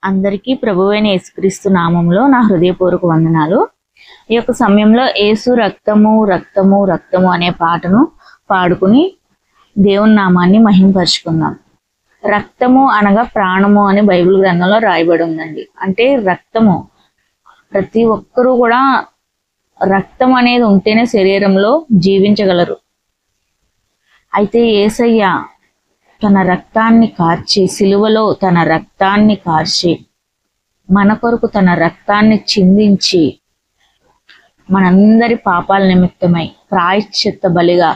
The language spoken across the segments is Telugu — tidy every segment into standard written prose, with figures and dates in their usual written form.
అందరికీ ప్రభువైన యేసుక్రీస్తు నామములో నా హృదయపూర్వక వందనాలు. ఈ యొక్క సమయంలో యేసు రక్తము రక్తము రక్తము అనే పాటను పాడుకుని దేవుని నామాన్ని మహిమపరుచుకుందాం. రక్తము అనగా ప్రాణము అని బైబిల్ గ్రంథంలో రాయబడి ఉందండి. అంటే రక్తము, ప్రతి ఒక్కరూ కూడా రక్తం అనేది ఉంటేనే శరీరంలో జీవించగలరు. అయితే యేసయ్య తన రక్తాన్ని కార్చి, సిలువలో తన రక్తాన్ని కార్చి, మన కొరకు తన రక్తాన్ని చిందించి, మనందరి పాపాల నిమిత్తమై ప్రాయశ్చిత్త బలిగా,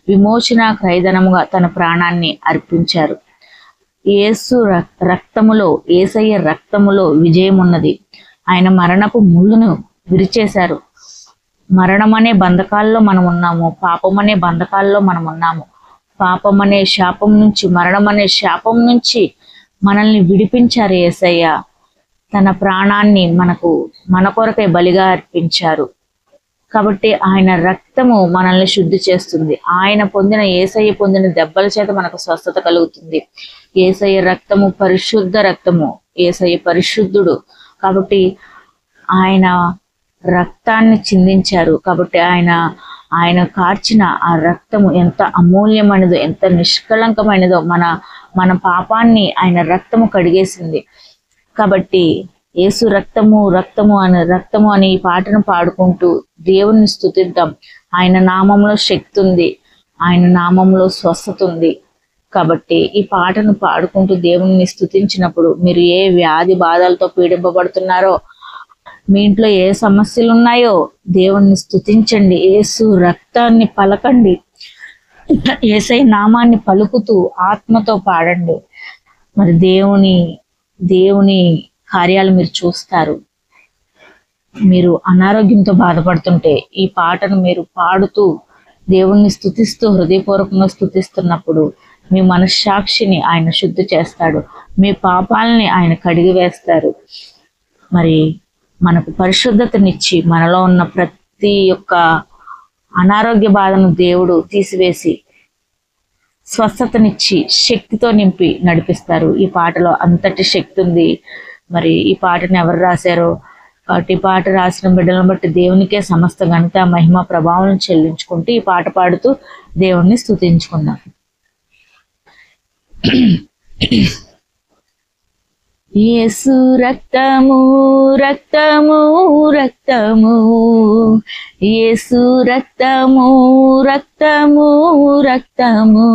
విమోచన క్రయధనముగా తన ప్రాణాన్ని అర్పించారు. యేసు రక్తములో, యేసయ్య రక్తములో విజయం ఉన్నది. ఆయన మరణపు ముళ్ళును విరిచేశారు. మరణం అనే బంధకాల్లో మనం ఉన్నాము, పాపం అనే బంధకాల్లో మనం ఉన్నాము. పాపం అనే శాపం నుంచి, మరణం అనే శాపం నుంచి మనల్ని విడిపించారు యేసయ్య. తన ప్రాణాన్ని మన కొరకై బలిగా అర్పించారు. కాబట్టి ఆయన రక్తము మనల్ని శుద్ధి చేస్తుంది. యేసయ్య పొందిన దెబ్బల చేత మనకు స్వస్థత కలుగుతుంది. యేసయ్య రక్తము పరిశుద్ధ రక్తము. యేసయ్య పరిశుద్ధుడు కాబట్టి ఆయన రక్తాన్ని చిందించారు. కాబట్టి ఆయన కార్చిన ఆ రక్తము ఎంత అమూల్యమైనదో, ఎంత నిష్కళంకమైనదో, మన పాపాన్ని ఆయన రక్తము కడిగేసింది. కాబట్టి యేసు రక్తము రక్తము అని ఈ పాటను పాడుకుంటూ దేవుని స్తుతిద్దాం. ఆయన నామంలో శక్తి ఉంది, ఆయన నామంలో స్వస్థత ఉంది. కాబట్టి ఈ పాటను పాడుకుంటూ దేవుని స్తుతించినప్పుడు మీరు ఏ వ్యాధి బాధలతో పీడింపబడుతున్నారో, మీ ఇంట్లో ఏ సమస్యలు ఉన్నాయో దేవుణ్ణి స్తుతించండి. యేసు రక్తాన్ని పలకండి, యేసయ్య నామాన్ని పలుకుతూ ఆత్మతో పాడండి. మరి దేవుని కార్యాలు మీరు చూస్తారు. మీరు అనారోగ్యంతో బాధపడుతుంటే ఈ పాటను మీరు పాడుతూ దేవుణ్ణి స్తుతిస్తూ హృదయపూర్వకంగా స్తుతిస్తున్నప్పుడు మీ మనస్సాక్షిని ఆయన శుద్ధి చేస్తాడు. మీ పాపాలని ఆయన కడిగి వేస్తారు. మరి మనకు పరిశుద్ధతనిచ్చి, మనలో ఉన్న ప్రతి ఒక్క అనారోగ్య బాధను దేవుడు తీసివేసి స్వస్థతనిచ్చి శక్తితో నింపి నడిపిస్తారు. ఈ పాటలో అంతటి శక్తి ఉంది. మరి ఈ పాటను ఎవరు రాశారో, కాబట్టి ఈ పాట రాసిన బిడ్డలను బట్టి దేవునికే సమస్త ఘనత మహిమ ప్రభావం చెల్లించుకుంటూ ఈ పాట పాడుతూ దేవుణ్ణి స్తుతించుకుందాం. యేసు రక్తము రక్తము రక్తము, యేసు రక్తము రక్తము రక్తము,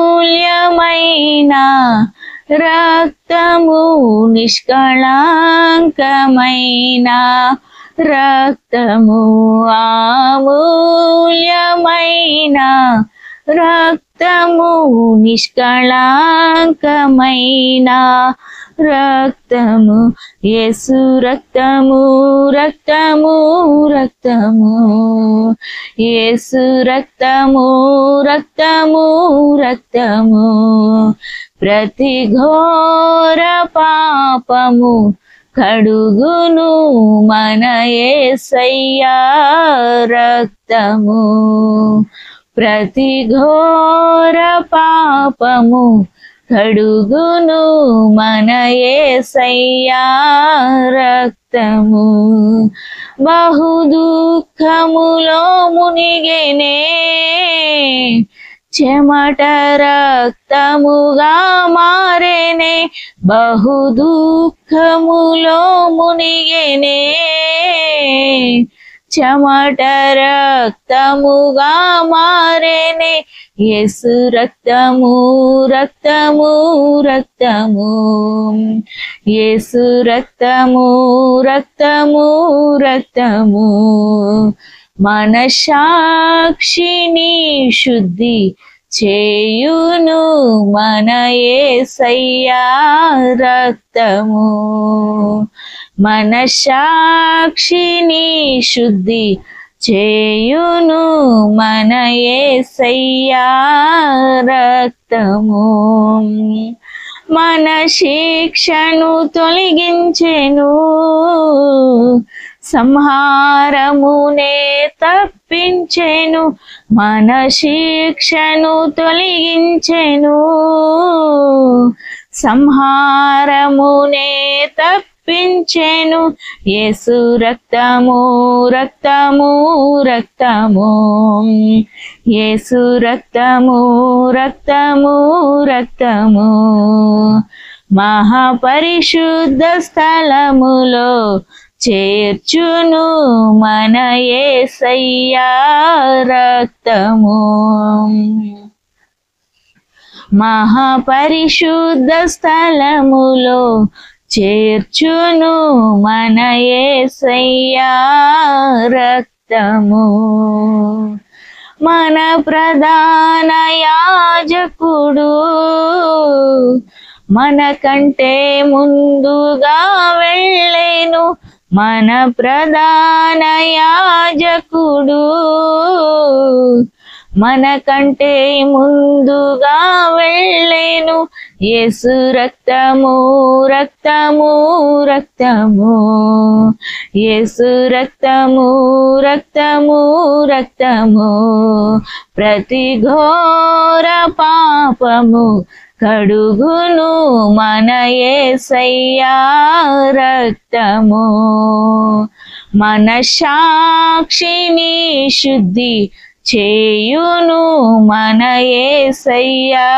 అమూల్యమైన రక్తము, నిష్కళంకమైన రక్తము, అమూల్యమైన రక్తము, నిష్కళంకమైన రక్తము, యేసు రక్తము రక్తము రక్తము, యేసు రక్తము రక్తము రక్తము, ప్రతి ఘోర పాపము కడుగును మన యేసయ్య రక్తము, ప్రతి ఘోర పాపము కడుగును మన యేసయ్య రక్తము. బహు దుఃఖములో మునిగెనే, చెమట రక్తముగా మారెనే, బహు దుఃఖములో మునిగెనే, చెమట రక్తముగా మారెనే, యేసు రక్తము రక్తము రక్తము, యేసు రక్తము రక్తము రక్తము, మనస్సాక్షిని శుద్ధి చేయును మన యేసయ్య రక్తము, మనస్సాక్షిని శుద్ధి చేయును మన యేసయ్య రక్తము, మన శిక్షను తొలగించెను, సంహారమునే తప్పించెను, మన శిక్షను తొలగించెను, సంహారమునే తప్పించెను. యేసు రక్తము రక్తము రక్తము, యేసు రక్తము రక్తము రక్తము, మహాపరిశుద్ధ స్థలములో చేర్చును మన యేసయ్యా రక్తము. మహాపరిశుద్ధ స్థలములో చేర్చును మన యేసయ్యా రక్తము. మన ప్రధాన యాజకుడు మనకంటే ముందుగా వెళ్ళెను. మన ప్రధాన యాజకుడు మనకంటే ముందుగా వెళ్ళెను. యేసు రక్తము రక్తము రక్తము, యేసు రక్తము రక్తము రక్తము, ప్రతి ఘోర పాపము కడుగును మన యేసయ్యా రక్తము. మన సాక్షిని శుద్ధి చేయును మన యేసయ్యా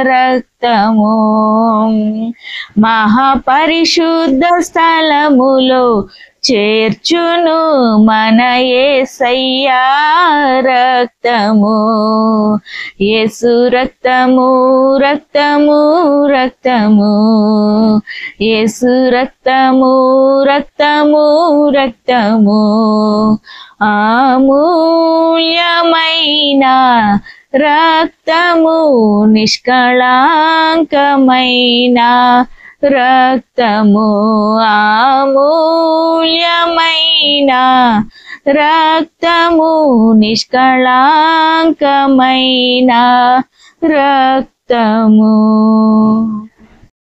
రక్తము. మహాపరిశుద్ధ స్థలములో చేర్చును మన యేసయ్యా రక్తము. యేసు రక్తము రక్తము రక్తము, యేసు రక్తము రక్తము రక్తము, అమూల్యమైన రక్తము, నిష్కళంకమైన రక్తము, అమూల్యమైన రక్తము, నిష్కళంకమైన రక్తము.